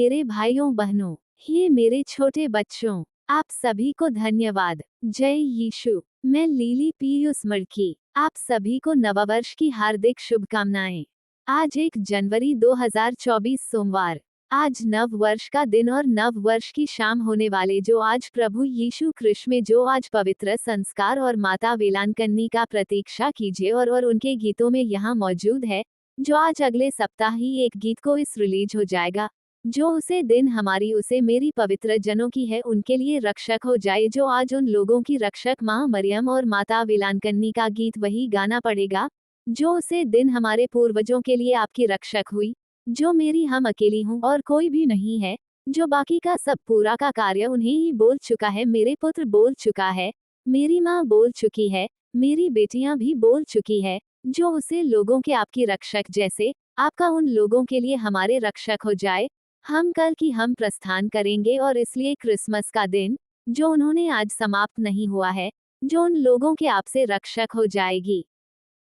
मेरे भाइयों बहनों, ये मेरे छोटे बच्चों, आप सभी को धन्यवाद। जय यीशु। मैं लिली पीयूष मड़की, आप सभी को नववर्ष की हार्दिक शुभकामनाएं। आज 1 जनवरी 2024 सोमवार, आज नव वर्ष का दिन और नव वर्ष की शाम होने वाले जो आज प्रभु यीशु कृष्ण में जो आज पवित्र संस्कार और माता वेलांकन्नी का प्रतीक्षा कीजिए और उनके गीतों में यहाँ मौजूद है, जो आज अगले सप्ताह ही एक गीत को इस रिलीज हो जाएगा, जो उसे दिन हमारी उसे मेरी पवित्र जनों की है उनके लिए रक्षक हो जाए। जो आज उन लोगों की रक्षक माँ मरियम और माता वेलांकन्नी का गीत वही गाना पड़ेगा, जो उसे दिन हमारे पूर्वजों के लिए आपकी रक्षक हुई, जो मेरी हम अकेली हूँ और कोई भी नहीं है, जो बाकी का सब पूरा का कार्य उन्हें ही बोल चुका है, मेरे पुत्र बोल चुका है, मेरी माँ बोल चुकी है, मेरी बेटियां भी बोल चुकी है, जो उसे लोगों के आपकी रक्षक जैसे आपका उन लोगों के लिए हमारे रक्षक हो जाए। हम कल की हम प्रस्थान करेंगे और इसलिए क्रिसमस का दिन, जो उन्होंने आज समाप्त नहीं हुआ है, जो उन लोगों के आपसे रक्षक हो जाएगी।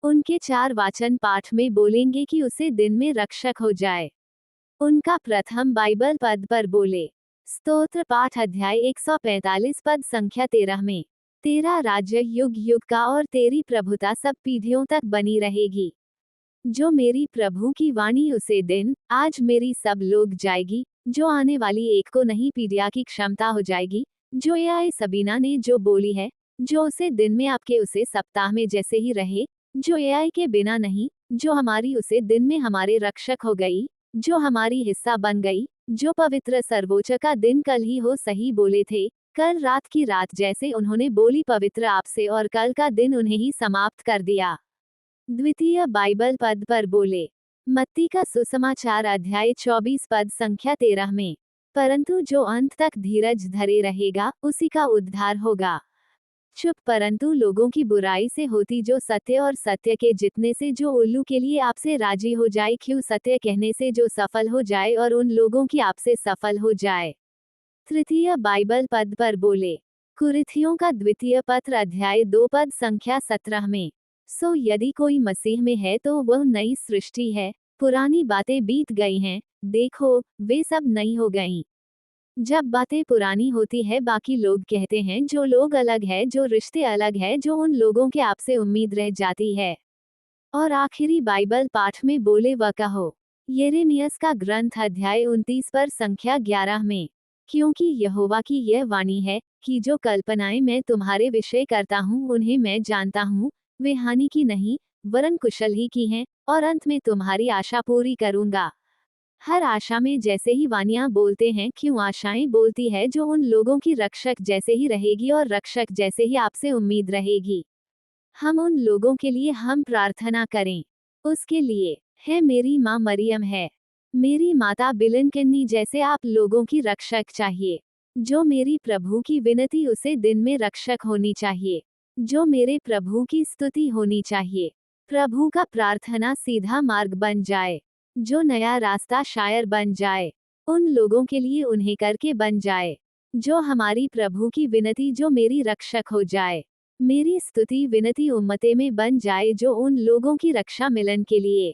उनके 4 वाचन पाठ में बोलेंगे कि उसे दिन में रक्षक हो जाए। उनका प्रथम बाइबल पद पर बोले। स्तोत्र पाठ अध्याय 145 पद संख्या 13 में, तेरा राज्य युग युग का और तेरी प्रभुता सब पीढ़ियों तक बनी रहेगी। जो मेरी प्रभु की वाणी उसे दिन आज मेरी सब लोग जाएगी, जो आने वाली एक को नहीं पीढ़िया की क्षमता हो जाएगी, जो एआई सबीना ने जो बोली है, जो उसे दिन में आपके उसे सप्ताह में जैसे ही रहे, जो एआई के बिना नहीं, जो हमारी उसे दिन में हमारे रक्षक हो गई, जो हमारी हिस्सा बन गई, जो पवित्र सर्वोच्च का दिन कल ही हो सही बोले थे, कल रात की रात जैसे उन्होंने बोली पवित्र आपसे और कल का दिन उन्हें ही समाप्त कर दिया। द्वितीय बाइबल पद पर बोले। मत्ती का सुसमाचार अध्याय 24 पद संख्या 13 में, परंतु जो अंत तक धीरज धरे रहेगा उसी का उद्धार होगा। चुप परंतु लोगों की बुराई से होती जो सत्य और सत्य के जितने से जो उल्लू के लिए आपसे राजी हो जाए, क्यों सत्य कहने से जो सफल हो जाए और उन लोगों की आपसे सफल हो जाए। तृतीय बाइबल पद पर बोले। कुरिन्थियों का द्वितीय पत्र अध्याय 2 पद संख्या 17 में, सो यदि कोई मसीह में है तो वह नई सृष्टि है, पुरानी बातें बीत गई हैं, देखो वे सब नई हो गईं। जब बातें पुरानी होती है बाकी लोग कहते हैं जो लोग अलग है, जो रिश्ते अलग है, जो उन लोगों के आपसे उम्मीद रह जाती है। और आखिरी बाइबल पाठ में बोले व कहो। यिर्मयाह का ग्रंथ अध्याय 29 पर संख्या 11 में, क्योंकि यहोवा की यह वाणी है कि जो कल्पनाएं मैं तुम्हारे विषय करता हूँ उन्हें मैं जानता हूँ, वे हानि की नहीं वरन कुशल ही की हैं, और अंत में तुम्हारी आशा पूरी करूंगा। हर आशा में जैसे ही वानियां बोलते हैं, क्यों आशाएं बोलती है जो उन लोगों की रक्षक जैसे ही रहेगी और रक्षक जैसे ही आपसे उम्मीद रहेगी। हम उन लोगों के लिए हम प्रार्थना करें। उसके लिए है मेरी माँ मरियम है, मेरी माता वेलांकन्नी जैसे आप लोगों की रक्षक चाहिए। जो मेरी प्रभु की विनती उसे दिन में रक्षक होनी चाहिए, जो मेरे प्रभु की स्तुति होनी चाहिए। प्रभु का प्रार्थना सीधा मार्ग बन जाए, जो नया रास्ता शायर बन जाए, उन लोगों के लिए उन्हें करके बन जाए। जो हमारी प्रभु की विनती जो मेरी रक्षक हो जाए, मेरी स्तुति विनती उम्मते में बन जाए, जो उन लोगों की रक्षा मिलन के लिए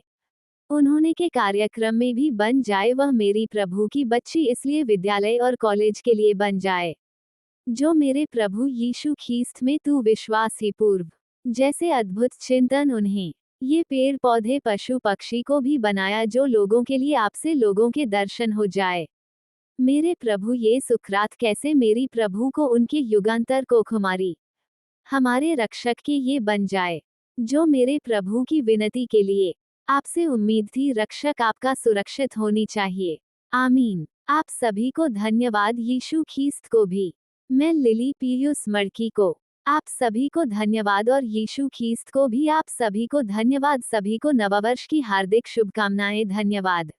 उन्होंने के कार्यक्रम में भी बन जाए। वह मेरी प्रभु की बच्ची इसलिए विद्यालय और कॉलेज के लिए बन जाए। जो मेरे प्रभु यीशु ख्रीस्त में तू विश्वास ही पूर्व जैसे अद्भुत चिंतन उन्हें ये पेड़ पौधे पशु पक्षी को भी बनाया, जो लोगों के लिए आपसे लोगों के दर्शन हो जाए। मेरे प्रभु ये सुकरात कैसे मेरी प्रभु को उनके युगांतर को खुमारी हमारे रक्षक के ये बन जाए। जो मेरे प्रभु की विनती के लिए आपसे उम्मीद थी, रक्षक आपका सुरक्षित होनी चाहिए। आमीन। आप सभी को धन्यवाद, यीशु ख्रीस्त को भी। मैं लिली पीयूष मड़की को आप सभी को धन्यवाद और यीशु ख्रीस्त को भी आप सभी को धन्यवाद। सभी को नववर्ष की हार्दिक शुभकामनाएं। धन्यवाद।